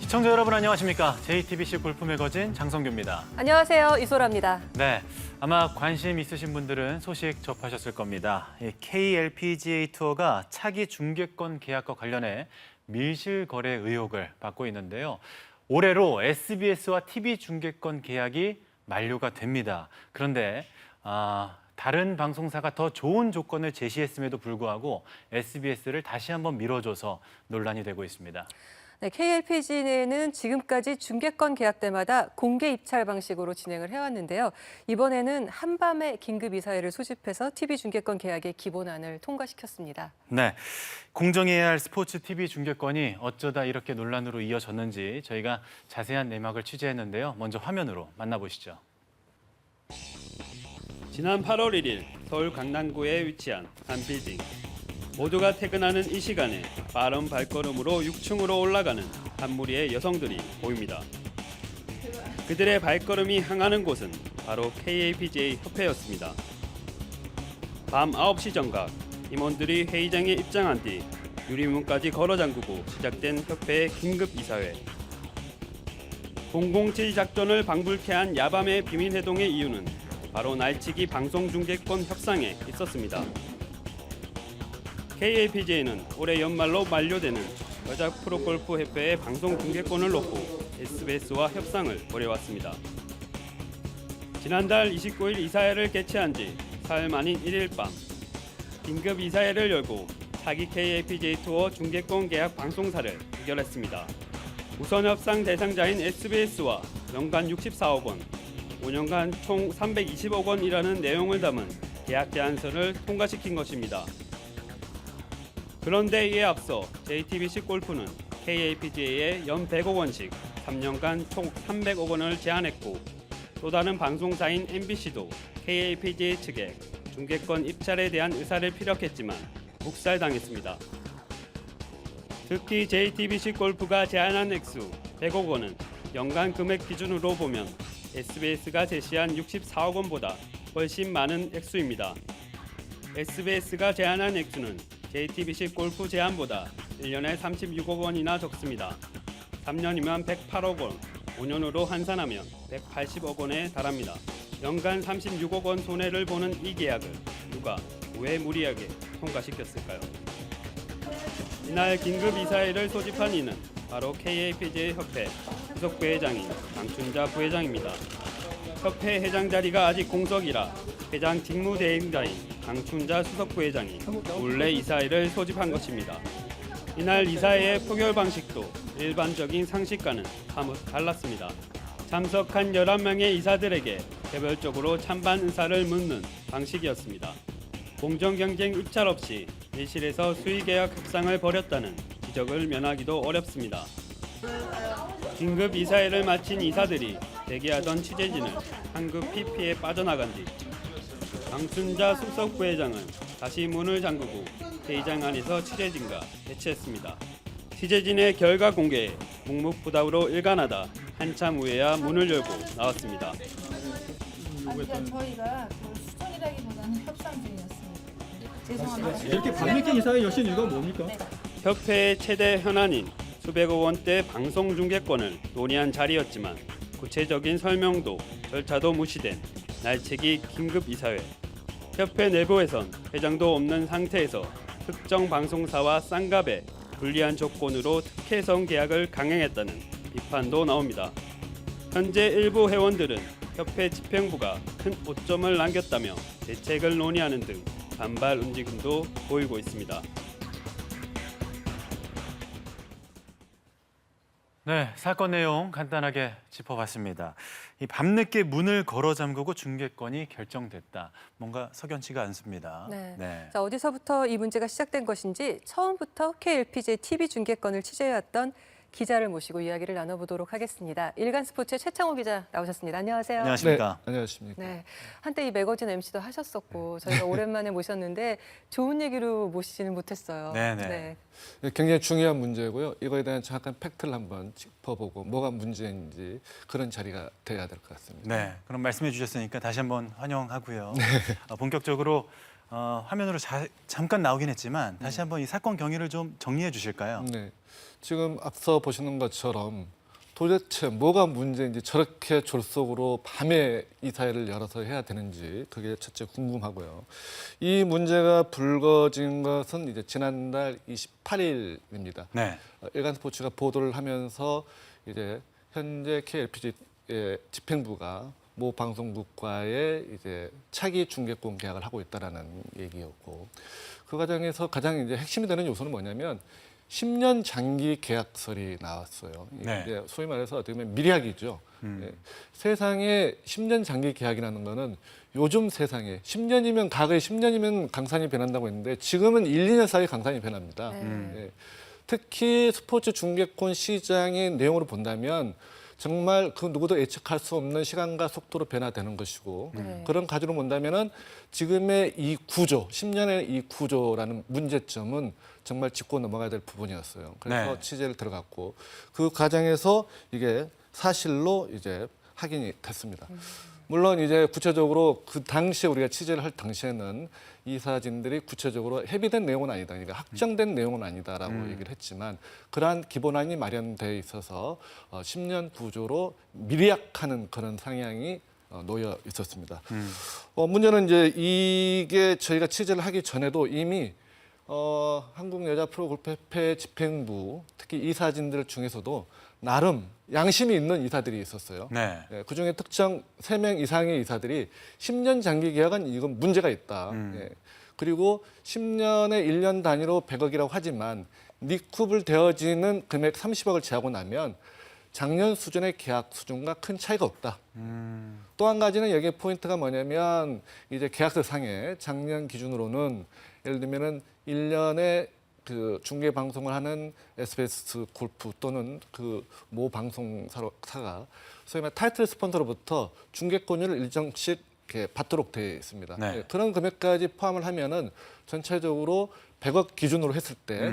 시청자 여러분 안녕하십니까? JTBC 골프 매거진 장성규입니다. 안녕하세요. 이소라입니다. 네, 아마 관심 있으신 분들은 소식 접하셨을 겁니다. KLPGA 투어가 차기 중계권 계약과 관련해 밀실 거래 의혹을 받고 있는데요. 올해로 SBS와 TV 중계권 계약이 만료가 됩니다. 그런데 다른 방송사가 더 좋은 조건을 제시했음에도 불구하고 SBS를 다시 한번 밀어줘서 논란이 되고 있습니다. 네, KLPGA는 지금까지 중계권 계약 때마다 공개 입찰 방식으로 진행을 해왔는데요. 이번에는 한밤에 긴급 이사회를 소집해서 TV 중계권 계약의 기본안을 통과시켰습니다. 네, 공정해야 할 스포츠 TV 중계권이 어쩌다 이렇게 논란으로 이어졌는지 저희가 자세한 내막을 취재했는데요. 먼저 화면으로 만나보시죠. 지난 8월 1일 서울 강남구에 위치한 한 빌딩. 모두가 퇴근하는 이 시간에 빠른 발걸음으로 6층으로 올라가는 한 무리의 여성들이 보입니다. 그들의 발걸음이 향하는 곳은 바로 KLPGA 협회였습니다. 밤 9시 정각, 임원들이 회의장에 입장한 뒤 유리문까지 걸어 잠그고 시작된 협회의 긴급 이사회. 007 작전을 방불케 한 야밤의 비밀회동의 이유는 바로 날치기 방송중계권 협상에 있었습니다. KLPGA는 올해 연말로 만료되는 여자 프로골프 협회의 방송 중계권을 놓고 SBS와 협상을 벌여왔습니다. 지난달 29일 이사회를 개최한 지 사흘 만인 1일 밤 긴급 이사회를 열고 차기 KLPGA 투어 중계권 계약 방송사를 의결했습니다. 우선 협상 대상자인 SBS와 연간 64억 원, 5년간 총 320억 원이라는 내용을 담은 계약 제안서를 통과시킨 것입니다. 그런데 이에 앞서 JTBC 골프는 KLPGA에 연 100억 원씩 3년간 총 300억 원을 제안했고 또 다른 방송사인 MBC도 KLPGA 측에 중계권 입찰에 대한 의사를 피력했지만 묵살당했습니다. 특히 JTBC 골프가 제안한 액수 100억 원은 연간 금액 기준으로 보면 SBS가 제시한 64억 원보다 훨씬 많은 액수입니다. SBS가 제안한 액수는 JTBC 골프 제안보다 1년에 36억 원이나 적습니다. 3년이면 108억 원, 5년으로 환산하면 180억 원에 달합니다. 연간 36억 원 손해를 보는 이 계약을 누가 왜 무리하게 통과시켰을까요? 이날 긴급 이사회를 소집한 이는 바로 KLPGA 협회 수석부회장인 강춘자 부회장입니다. 협회 회장 자리가 아직 공석이라 회장 직무대행자인 강춘자 수석부회장이 몰래 이사회를 소집한 것입니다. 이날 이사회의 표결 방식도 일반적인 상식과는 사뭇 달랐습니다. 참석한 11명의 이사들에게 개별적으로 찬반 의사를 묻는 방식이었습니다. 공정경쟁 입찰 없이 밀실에서 수의계약 협상을 벌였다는 지적을 면하기도 어렵습니다. 긴급 이사회를 마친 이사들이 대기하던 취재진을 한급히 피해 빠져나간 뒤 강춘자 수석부회장은 다시 문을 잠그고 회의장 안에서 취재진과 대치했습니다. 취재진의 결과 공개에 묵묵부답으로 일관하다 한참 후에야 문을 열고 나왔습니다. 그러니까 저희가 그 수정이라기보다는 협상 중이었습니다. 죄송합니다. 이렇게 밤늦게 이사회 여신 이유가 뭡니까? 협회의 최대 현안인 수백억 원대 방송 중계권을 논의한 자리였지만 구체적인 설명도 절차도 무시된 날치기 긴급 이사회. 협회 내부에선 회장도 없는 상태에서 특정 방송사와 쌍갑에 불리한 조건으로 특혜성 계약을 강행했다는 비판도 나옵니다. 현재 일부 회원들은 협회 집행부가 큰 오점을 남겼다며 대책을 논의하는 등 반발 움직임도 보이고 있습니다. 네, 사건 내용 간단하게 짚어봤습니다. 이 밤늦게 문을 걸어 잠그고 중계권이 결정됐다. 뭔가 석연치가 않습니다. 네. 자, 어디서부터 이 문제가 시작된 것인지 처음부터 KLPGA TV 중계권을 취재해왔던 기자를 모시고 이야기를 나눠보도록 하겠습니다. 일간스포츠의 최창호 기자 나오셨습니다. 안녕하세요. 안녕하십니까? 네, 안녕하십니까. 네, 한때 이 매거진 MC도 하셨었고 저희가 오랜만에 모셨는데 좋은 얘기로 모시지는 못했어요. 네네. 굉장히 중요한 문제고요. 이거에 대한 정확한 팩트를 한번 짚어보고 뭐가 문제인지 그런 자리가 돼야 될 것 같습니다. 네, 그럼 말씀해 주셨으니까 다시 한번 환영하고요. 본격적으로 화면으로 잠깐 나오긴 했지만 다시 한번 이 사건 경위를 좀 정리해 주실까요? 네, 지금 앞서 보시는 것처럼 도대체 뭐가 문제인지 저렇게 졸속으로 밤에 이사회를 열어서 해야 되는지 그게 첫째 궁금하고요. 이 문제가 불거진 것은 이제 지난달 28일입니다. 네. 일간 스포츠가 보도를 하면서 이제 현재 KLPG의 집행부가 모 방송국과의 이제 차기 중개권 계약을 하고 있다라는 얘기였고, 그 과정에서 가장 이제 핵심이 되는 요소는 뭐냐면 10년 장기 계약설이 나왔어요. 네. 이제 소위 말해서 어떻게 보면 미리학이죠. 예. 세상에 10년 장기 계약이라는 거는 요즘 세상에 10년이면 과거에 10년이면 강산이 변한다고 했는데 지금은 1, 2년 사이에 강산이 변합니다. 예. 특히 스포츠 중개권 시장의 내용으로 본다면 정말 그 누구도 예측할 수 없는 시간과 속도로 변화되는 것이고 그런 가지로 본다면은 지금의 이 구조, 10년의 이 구조라는 문제점은 정말 짚고 넘어가야 될 부분이었어요. 그래서 네. 취재를 들어갔고 그 과정에서 이게 사실로 이제 확인이 됐습니다. 물론 이제 구체적으로 그 당시에 우리가 취재를 할 당시에는 이사진들이 구체적으로 협의된 내용은 아니다. 그러니까 확정된 내용은 아니다라고 얘기를 했지만 그러한 기본안이 마련돼 있어서 10년 구조로 미리약하는 그런 상향이 놓여 있었습니다. 문제는 이제 이게 저희가 취재를 하기 전에도 이미 한국여자프로골프협회 집행부 특히 이사진들 중에서도 나름 양심이 있는 이사들이 있었어요. 네. 예, 그중에 특정 3명 이상의 이사들이 10년 장기 계약은 이건 문제가 있다. 예. 그리고 10년에 1년 단위로 100억이라고 하지만 리쿠블 되어지는 금액 30억을 제하고 나면 작년 수준의 계약 수준과 큰 차이가 없다. 또 한 가지는 여기에 포인트가 뭐냐면 이제 계약서 상에 작년 기준으로는 예를 들면은 1년에 그 중계 방송을 하는 SBS 골프 또는 그 모 방송사가 소위 말해 타이틀 스폰서로부터 중계권료를 일정씩 이렇게 받도록 되어 있습니다. 네. 예, 그런 금액까지 포함을 하면은 전체적으로 100억 기준으로 했을 때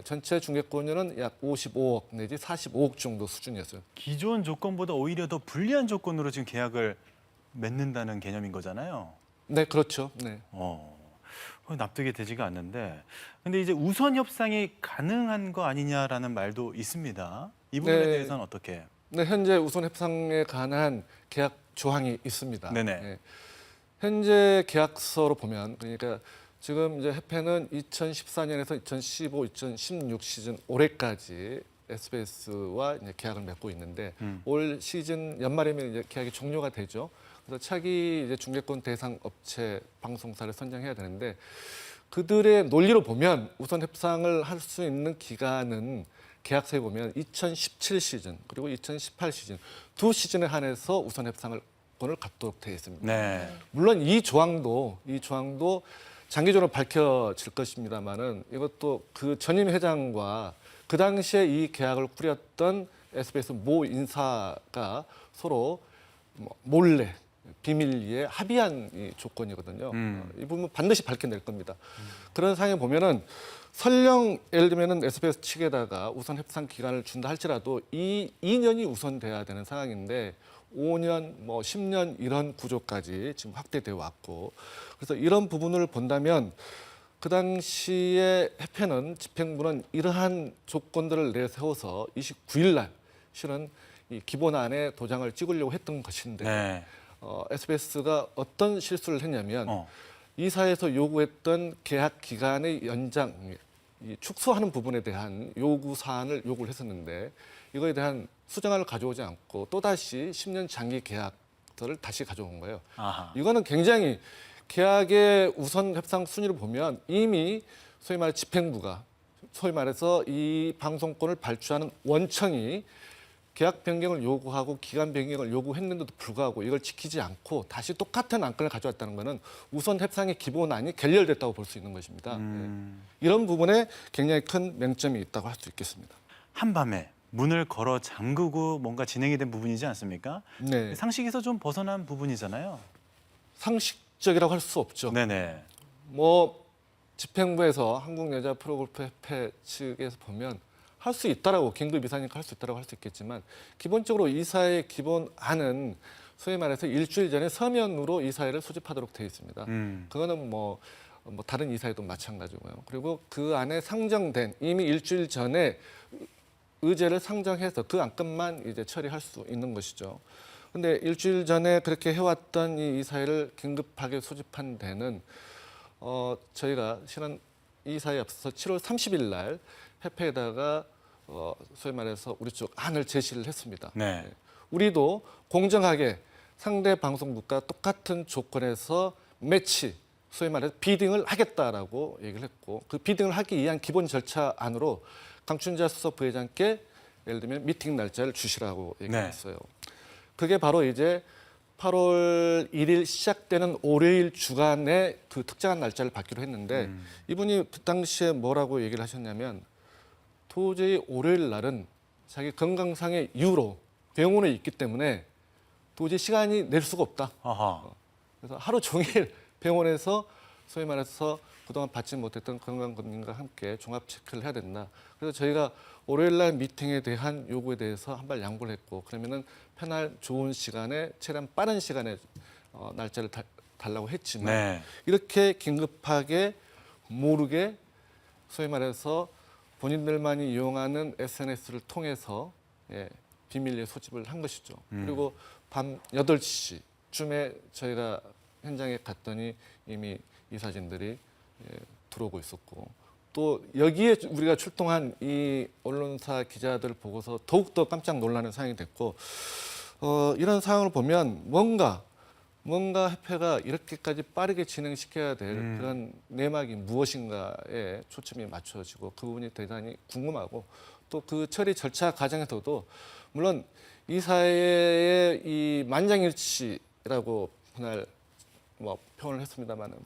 전체 중계권료는 약 55억 내지 45억 정도 수준이었어요. 기존 조건보다 오히려 더 불리한 조건으로 지금 계약을 맺는다는 개념인 거잖아요. 네, 그렇죠. 네. 납득이 되지가 않는데, 근데 이제 우선 협상이 가능한 거 아니냐라는 말도 있습니다. 이 부분에 네. 대해서는 어떻게? 네, 현재 우선 협상에 관한 계약 조항이 있습니다. 네네. 예. 현재 계약서로 보면 그러니까 지금 이제 협회는 2014년에서 2015, 2016 시즌 올해까지 SBS와 이제 계약을 맺고 있는데 올 시즌 연말이면 이제 계약이 종료가 되죠. 그래서 차기 이제 중개권 대상 업체 방송사를 선정해야 되는데 그들의 논리로 보면 우선 협상을 할 수 있는 기간은 계약서에 보면 2017 시즌 그리고 2018 시즌 두 시즌에 한해서 우선 협상을 권을 갖도록 되어 있습니다. 네. 물론 이 조항도 장기적으로 밝혀질 것입니다만은 이것도 그 전임 회장과 그 당시에 이 계약을 꾸렸던 SBS 모 인사가 서로 몰래 비밀리에 합의한 이 조건이거든요. 이 부분 반드시 밝혀낼 겁니다. 그런 상황에 보면은 설령 예를 들면은 SBS 측에다가 우선 협상 기간을 준다 할지라도 이 2년이 우선돼야 되는 상황인데 5년, 10년 이런 구조까지 지금 확대되어 왔고 그래서 이런 부분을 본다면 그 당시에 협회는 집행부는 이러한 조건들을 내세워서 29일 날 실은 이 기본안에 도장을 찍으려고 했던 것인데 네. SBS가 어떤 실수를 했냐면 이사에서 요구했던 계약 기간의 연장, 이 축소하는 부분에 대한 요구 사안을 요구를 했었는데 이거에 대한 수정안을 가져오지 않고 또다시 10년 장기 계약서를 다시 가져온 거예요. 아하. 이거는 굉장히 계약의 우선 협상 순위를 보면 이미 소위 말해 집행부가 소위 말해서 이 방송권을 발주하는 원청이 계약 변경을 요구하고 기간 변경을 요구했는데도 불구하고 이걸 지키지 않고 다시 똑같은 안건을 가져왔다는 것은 우선 협상의 기본안이 결렬됐다고 볼 수 있는 것입니다. 이런 부분에 굉장히 큰 맹점이 있다고 할 수 있겠습니다. 한밤에 문을 걸어 잠그고 뭔가 진행이 된 부분이지 않습니까? 네, 상식에서 좀 벗어난 부분이잖아요. 상식적이라고 할 수 없죠. 네네. 집행부에서 한국여자프로골프협회 측에서 보면 할 수 있다라고 긴급 이사니까 할 수 있다라고 할 수 있겠지만 기본적으로 이사의 기본안은 소위 말해서 일주일 전에 서면으로 이사회를 소집하도록 되어 있습니다. 그거는 다른 이사회도 마찬가지고요. 그리고 그 안에 상정된 이미 일주일 전에 의제를 상정해서 그 안건만 이제 처리할 수 있는 것이죠. 근데 일주일 전에 그렇게 해왔던 이 이사회를 긴급하게 소집한 데는 저희가 실은 이 이사회에 앞서서 7월 30일 날 협회에다가 소위 말해서 우리 쪽 안을 제시를 했습니다. 네. 우리도 공정하게 상대 방송국과 똑같은 조건에서 매치, 소위 말해서 비딩을 하겠다라고 얘기를 했고 그 비딩을 하기 위한 기본 절차 안으로 강춘자 수석 부회장께 예를 들면 미팅 날짜를 주시라고 얘기했어요. 그게 바로 이제 8월 1일 시작되는 월요일 주간에 그 특정한 날짜를 받기로 했는데 이분이 그 당시에 뭐라고 얘기를 하셨냐면 도저히 월요일 날은 자기 건강상의 이유로 병원에 있기 때문에 도저히 시간이 낼 수가 없다. 아하. 그래서 하루 종일 병원에서 소위 말해서 그동안 받지 못했던 건강검진과 함께 종합 체크를 해야 된다. 그래서 저희가 월요일 날 미팅에 대한 요구에 대해서 한 발 양보를 했고 그러면은 편할 좋은 시간에 최대한 빠른 시간에 날짜를 달라고 했지만 네. 이렇게 긴급하게 모르게 소위 말해서 본인들만이 이용하는 SNS를 통해서 비밀리에 소집을 한 것이죠. 그리고 밤 8시쯤에 저희가 현장에 갔더니 이미 이 사진들이 들어오고 있었고 또 여기에 우리가 출동한 이 언론사 기자들 보고서 더욱더 깜짝 놀라는 상황이 됐고 이런 상황을 보면 뭔가 협회가 이렇게까지 빠르게 진행시켜야 될 그런 내막이 무엇인가에 초점이 맞춰지고 그 부분이 대단히 궁금하고 또 그 처리 절차 과정에서도 물론 이 사회의 이 만장일치라고 그날 뭐 표현을 했습니다마는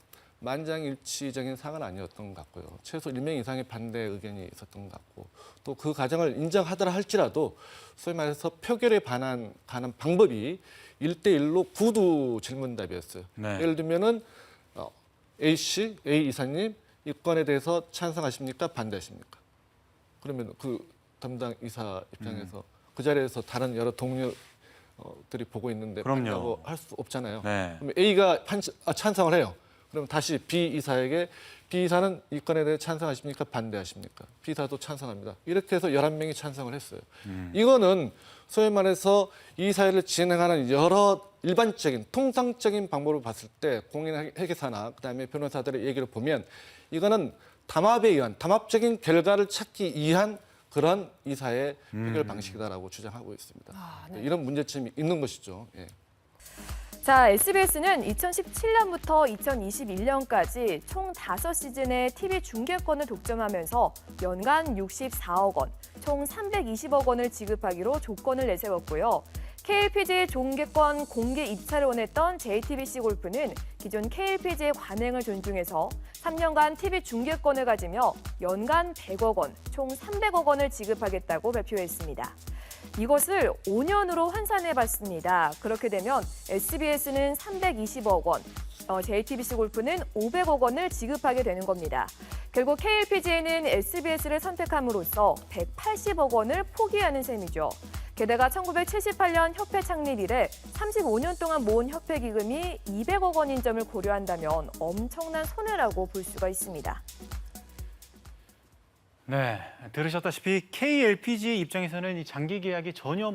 만장일치적인 상은 아니었던 것 같고요. 최소 1명 이상의 반대 의견이 있었던 것 같고 또 그 과정을 인정하더라 할지라도 소위 말해서 표결에 가는 방법이 1대1로 구두 질문답이었어요. 네. 예를 들면은 A 이사님 이 건에 대해서 찬성하십니까? 반대하십니까? 그러면 그 담당 이사 입장에서 그 자리에서 다른 여러 동료들이 보고 있는데 그럼요. 반대하고 할 수 없잖아요. 네. 그러면 A가 찬성을 해요. 그럼 다시 B 이사에게 B 이사는 이 건에 대해 찬성하십니까? 반대하십니까? B 이사도 찬성합니다. 이렇게 해서 11명이 찬성을 했어요. 이거는 소위 말해서 이 사회를 진행하는 여러 일반적인 통상적인 방법을 봤을 때 공인회계사나 그다음에 변호사들의 얘기를 보면 이거는 담합에 의한 담합적인 결과를 찾기 위한 그런 이사의 해결 방식이다라고 주장하고 있습니다. 네. 이런 문제점이 있는 것이죠. 예. 자, SBS는 2017년부터 2021년까지 총 5시즌의 TV 중계권을 독점하면서 연간 64억 원, 총 320억 원을 지급하기로 조건을 내세웠고요. KLPGA 종계권 공개 입찰을 원했던 JTBC 골프는 기존 KLPGA 관행을 존중해서 3년간 TV 중계권을 가지며 연간 100억 원, 총 300억 원을 지급하겠다고 발표했습니다. 이것을 5년으로 환산해봤습니다. 그렇게 되면 SBS는 320억 원, JTBC 골프는 500억 원을 지급하게 되는 겁니다. 결국 KLPGA는 SBS를 선택함으로써 180억 원을 포기하는 셈이죠. 게다가 1978년 협회 창립 이래 35년 동안 모은 협회 기금이 200억 원인 점을 고려한다면 엄청난 손해라고 볼 수가 있습니다. 네, 들으셨다시피 KLPGA 입장에서는 이 장기 계약이 전혀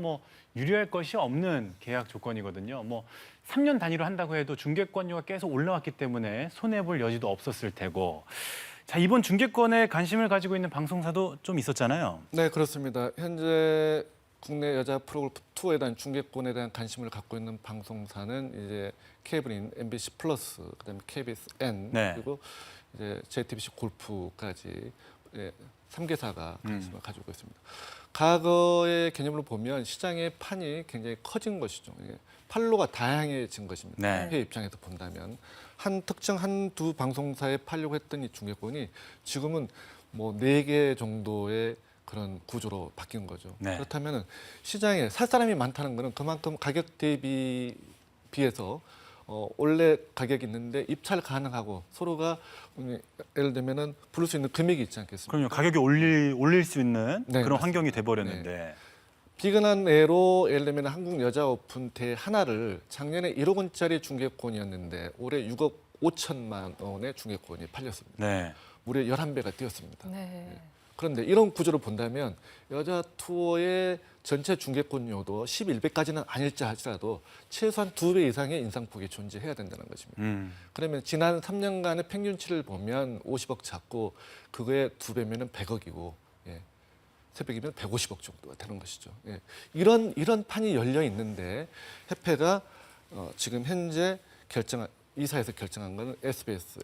유리할 것이 없는 계약 조건이거든요. 3년 단위로 한다고 해도 중계권료가 계속 올라왔기 때문에 손해볼 여지도 없었을 테고. 자, 이번 중계권에 관심을 가지고 있는 방송사도 좀 있었잖아요. 네, 그렇습니다. 현재 국내 여자 프로골프 투어에 대한 중계권에 대한 관심을 갖고 있는 방송사는 이제 케이블인 MBC 플러스, 그다음에 KBS N 네. 그리고 이제 JTBC 골프까지 3개사가 관심을 가지고 있습니다. 과거의 개념으로 보면 시장의 판이 굉장히 커진 것이죠. 판로가 다양해진 것입니다. 네. 협회 입장에서 본다면 특정 한두 방송사에 팔려고 했던 이 중계권이 지금은 4개 정도의 그런 구조로 바뀐 거죠. 네. 그렇다면 시장에 살 사람이 많다는 것은 그만큼 가격 비해서 원래 가격이 있는데 입찰 가능하고 서로가 예를 들면은 부를 수 있는 금액이 있지 않겠습니까? 그럼요. 가격이 올릴 수 있는 네, 그런 맞습니다. 환경이 돼버렸는데. 비근한 예로 예를 들면 한국 여자 오픈 대 하나를 작년에 1억 원짜리 중계권이었는데 올해 6억 5천만 원의 중계권이 팔렸습니다. 네. 무려 11배가 뛰었습니다. 네. 그런데 이런 구조를 본다면 여자 투어의 전체 중계권료도 11배까지는 아닐지 하더라도 최소한 2배 이상의 인상폭이 존재해야 된다는 것입니다. 그러면 지난 3년간의 평균치를 보면 50억 잡고 그거에 2배면은 100억이고 예. 새벽이면 150억 정도가 되는 것이죠. 예. 이런 판이 열려 있는데 협회가 지금 현재 이사에서 결정한 것은 SBS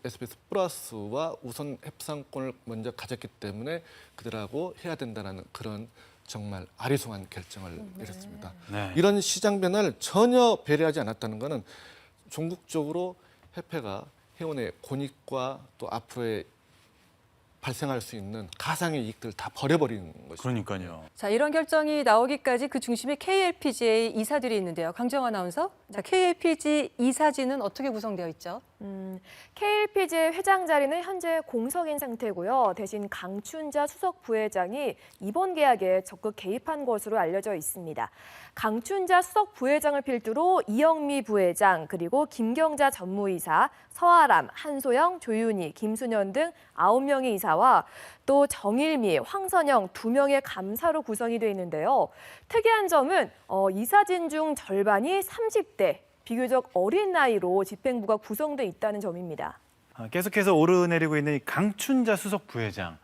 플러스와 우선 협상권을 먼저 가졌기 때문에 그들하고 해야 된다는 그런 정말 아리송한 결정을 내렸습니다. 네. 이런 시장 변화를 전혀 배려하지 않았다는 것은 종국적으로 협회가 회원의 권익과 또 앞으로의 발생할 수 있는 가상의 이익들을 다 버려버리는 것이죠. 그러니까요. 자, 이런 결정이 나오기까지 그 중심에 KLPGA 이사들이 있는데요. 강정 아나운서, 자, KLPG 이사진은 어떻게 구성되어 있죠? KLPGA 회장 자리는 현재 공석인 상태고요. 대신 강춘자 수석 부회장이 이번 계약에 적극 개입한 것으로 알려져 있습니다. 강춘자 수석 부회장을 필두로 이영미 부회장, 그리고 김경자 전무이사, 서아람, 한소영, 조윤희, 김순현 등 9명의 이사와 또 정일미, 황선영 2명의 감사로 구성이 돼 있는데요. 특이한 점은 이사진 중 절반이 30대, 비교적 어린 나이로 집행부가 구성돼 있다는 점입니다. 계속해서 오르내리고 있는 이 강춘자 수석 부회장.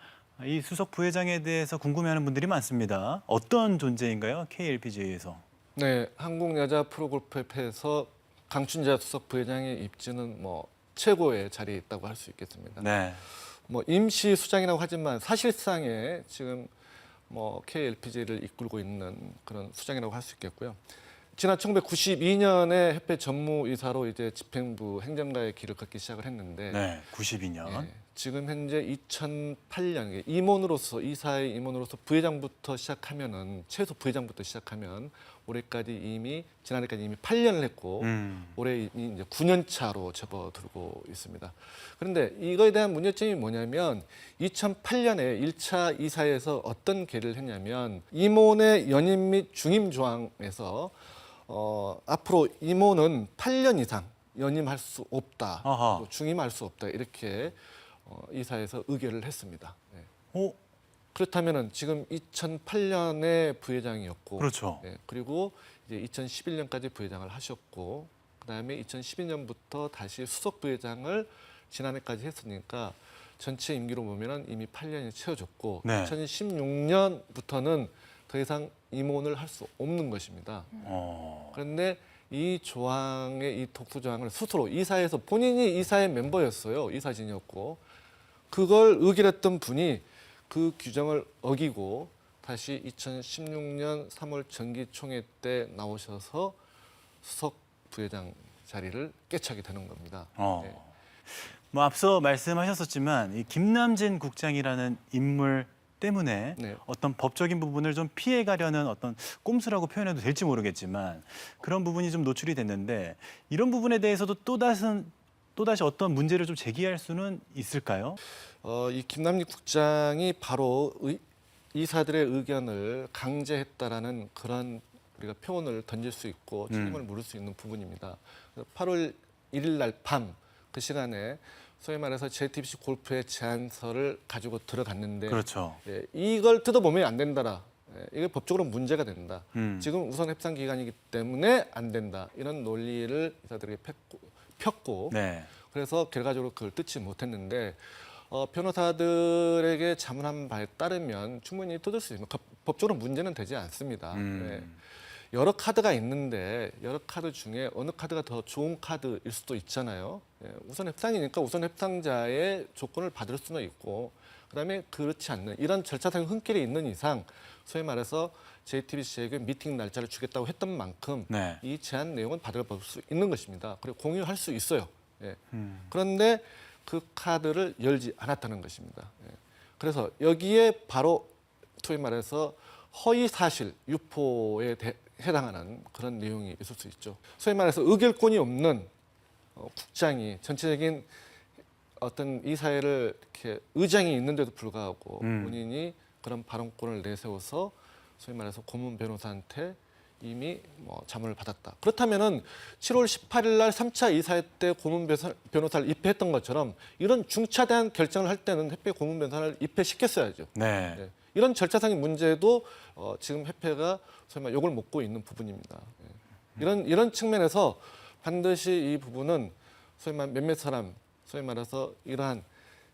이 수석 부회장에 대해서 궁금해하는 분들이 많습니다. 어떤 존재인가요? KLPGA에서. 네, 한국여자프로골프협회에서 강춘자 수석 부회장의 입지는 뭐 최고의 자리에 있다고 할 수 있겠습니다. 네. 뭐 임시 수장이라고 하지만 사실상에 지금 뭐 KLPGA를 이끌고 있는 그런 수장이라고 할 수 있겠고요. 지난 1992년에 협회 전무이사로 이제 집행부 행정가의 길을 걷기 시작을 했는데 네. 92년. 예, 지금 현재 2008년 임원으로서 이사의 임원으로서 부회장부터 시작하면은 최소 부회장부터 시작하면 올해까지 지난해까지 이미 8년을 했고 올해 이미 이제 9년 차로 접어들고 있습니다. 그런데 이거에 대한 문제점이 뭐냐면 2008년에 1차 이사에서 어떤 계를 했냐면 임원의 연임 및 중임 조항에서 앞으로 임원은 8년 이상 연임할 수 없다, 아하. 또 중임할 수 없다 이렇게 이사에서 의결을 했습니다. 네. 오, 그렇다면은 지금 2008년에 부회장이었고, 그렇죠. 네, 그리고 이제 2011년까지 부회장을 하셨고, 그다음에 2012년부터 다시 수석 부회장을 지난해까지 했으니까 전체 임기로 보면은 이미 8년이 채워졌고, 네. 2016년부터는 더 이상 임원을 할 수 없는 것입니다. 그런데 이 조항의 이 독수 조항을 스스로 이사에서 본인이 이사의 멤버였어요. 이사진이었고 그걸 의결했던 분이 그 규정을 어기고 다시 2016년 3월 정기총회 때 나오셔서 수석 부회장 자리를 꿰차게 되는 겁니다. 네. 뭐 앞서 말씀하셨었지만 이 김남진 국장이라는 인물 때문에 네. 어떤 법적인 부분을 좀 피해가려는 어떤 꼼수라고 표현해도 될지 모르겠지만 그런 부분이 좀 노출이 됐는데 이런 부분에 대해서도 또다시 어떤 문제를 좀 제기할 수는 있을까요? 이 김남진 국장이 바로 이사들의 의견을 강제했다라는 그런 우리가 표현을 던질 수 있고 책임을 물을 수 있는 부분입니다. 8월 1일 날 밤 그 시간에 소위 말해서 JTBC 골프의 제안서를 가지고 들어갔는데 그렇죠. 예, 이걸 뜯어보면 안 된다라. 예, 이게 법적으로 문제가 된다. 지금 우선 협상 기간이기 때문에 안 된다. 이런 논리를 이사들에게 폈고 네. 그래서 결과적으로 그걸 뜯지 못했는데 변호사들에게 자문한 바에 따르면 충분히 뜯을 수 있는 법적으로 문제는 되지 않습니다. 네. 여러 카드가 있는데 여러 카드 중에 어느 카드가 더 좋은 카드일 수도 있잖아요. 예, 우선 협상이니까 우선 협상자의 조건을 받을 수는 있고 그다음에 그렇지 않는 이런 절차상 흔길이 있는 이상 소위 말해서 JTBC에게 미팅 날짜를 주겠다고 했던 만큼 네. 이 제안 내용은 받아볼 수 있는 것입니다. 그리고 공유할 수 있어요. 예. 그런데 그 카드를 열지 않았다는 것입니다. 예. 그래서 여기에 바로 소위 말해서 허위 사실 유포에 해당하는 그런 내용이 있을 수 있죠. 소위 말해서 의결권이 없는 국장이 전체적인 어떤 이사회를 이렇게 의장이 있는데도 불구하고 본인이 그런 발언권을 내세워서 소위 말해서 고문 변호사한테 이미 자문을 받았다. 그렇다면은 7월 18일 날 3차 이사회 때 고문 변호사를 입회했던 것처럼 이런 중차대한 결정을 할 때는 협회 고문 변호사를 입회시켰어야죠. 네. 네. 이런 절차상의 문제도 지금 협회가 소위 말 욕을 먹고 있는 부분입니다. 이런 측면에서 반드시 이 부분은 소위 말 몇몇 사람, 소위 말해서 이러한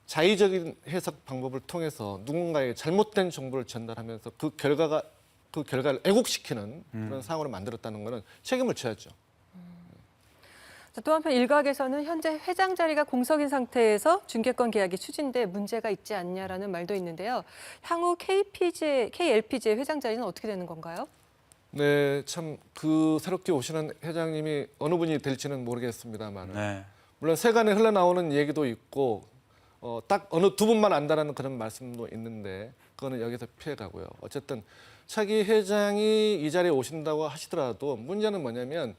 자의적인 해석 방법을 통해서 누군가에게 잘못된 정보를 전달하면서 그 결과를 애국시키는 그런 상황으로 만들었다는 것은 책임을 져야죠. 또 한편 일각에서는 현재 회장 자리가 공석인 상태에서 중개권 계약이 추진돼 문제가 있지 않냐라는 말도 있는데요. 향후 KLPGA 회장 자리는 어떻게 되는 건가요? 네, 참 그 새롭게 오시는 회장님이 어느 분이 될지는 모르겠습니다만, 네. 물론 세간에 흘러나오는 얘기도 있고 딱 어느 두 분만 안다라는 그런 말씀도 있는데 그거는 여기서 피해가고요. 어쨌든 차기 회장이 이 자리에 오신다고 하시더라도 문제는 뭐냐면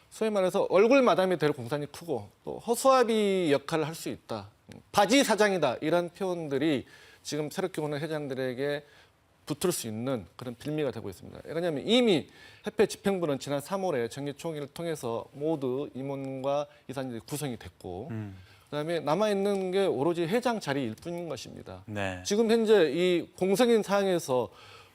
소위 말해서 얼굴 마담이 될 공산이 크고 또 허수아비 역할을 할 수 있다. 바지 사장이다. 이런 표현들이 지금 새롭게 오는 회장들에게 붙을 수 있는 그런 빌미가 되고 있습니다. 왜냐하면 이미 협회 집행부는 지난 3월에 정기총회를 통해서 모두 임원과 이사님들이 구성이 됐고 그다음에 남아있는 게 오로지 회장 자리일 뿐인 것입니다. 네. 지금 현재 이 공석인 상황에서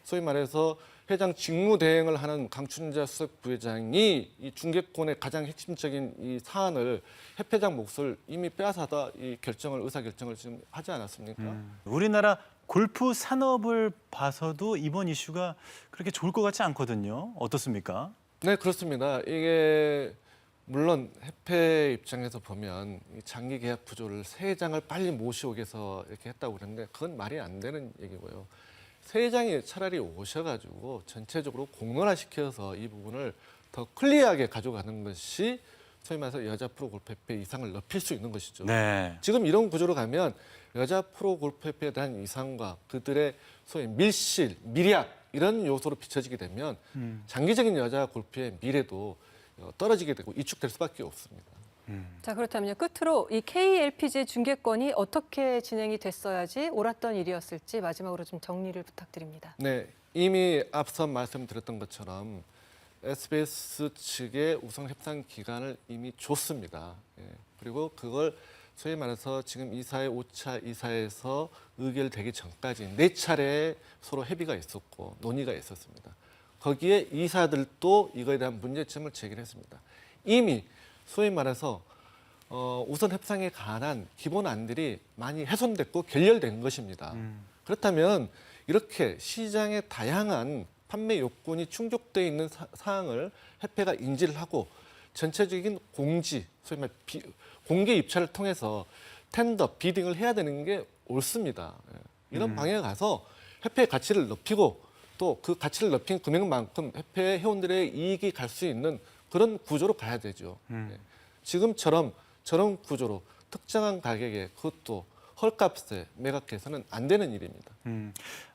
소위 말해서 회장 직무 대행을 하는 강춘자 수석 부회장이 이 중개권의 가장 핵심적인 이 사안을 협회장 몫을 이미 빼앗아다 이 의사 결정을 지금 하지 않았습니까? 우리나라 골프 산업을 봐서도 이번 이슈가 그렇게 좋을 것 같지 않거든요. 어떻습니까? 네, 그렇습니다. 이게 물론 협회 입장에서 보면 이 장기 계약 구조를 새 회장을 빨리 모시오기 위해서 이렇게 했다고 그러는데 그건 말이 안 되는 얘기고요. 새 회장이 차라리 오셔가지고 전체적으로 공론화시켜서 이 부분을 더 클리어하게 가져가는 것이 소위 말해서 여자 프로 골프협회 이상을 높일 수 있는 것이죠. 네. 지금 이런 구조로 가면 여자 프로 골프협회에 대한 이상과 그들의 소위 밀실, 밀약 이런 요소로 비춰지게 되면 장기적인 여자 골프의 미래도 떨어지게 되고 이축될 수밖에 없습니다. 자, 그렇다면요. 끝으로 이 KLPGA 중개권이 어떻게 진행이 됐어야지 옳았던 일이었을지 마지막으로 좀 정리를 부탁드립니다. 네, 이미 앞서 말씀드렸던 것처럼 SBS 측에 우선 협상 기간을 이미 줬습니다. 예, 그리고 그걸 소위 말해서 지금 이사회 5차 이사회에서 의결되기 전까지 4차례 서로 협의가 있었고 논의가 있었습니다. 거기에 이사들도 이거에 대한 문제점을 제기했습니다. 이미 소위 말해서 우선 협상에 관한 기본안들이 많이 훼손됐고 결렬된 것입니다. 그렇다면 이렇게 시장의 다양한 판매 요건이 충족되어 있는 사항을 협회가 인지를 하고 전체적인 공지, 소위 말 공개 입찰을 통해서 텐더, 비딩을 해야 되는 게 옳습니다. 이런 방향에 가서 협회의 가치를 높이고 또 그 가치를 높인 금액만큼 협회 회원들의 이익이 갈 수 있는 그런 구조로 가야 되죠. 지금처럼 저런 구조로 특정한 가격에 그것도 헐값에 매각해서는 안 되는 일입니다.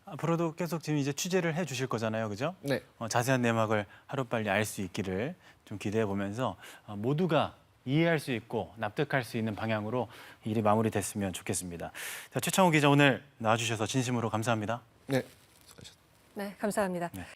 앞으로도 계속 지금 이제 취재를 해주실 거잖아요, 그죠? 네. 자세한 내막을 하루빨리 알 수 있기를 좀 기대해 보면서 모두가 이해할 수 있고 납득할 수 있는 방향으로 일이 마무리됐으면 좋겠습니다. 자, 최창호 기자 오늘 나와주셔서 진심으로 감사합니다. 네. 네, 감사합니다. 네.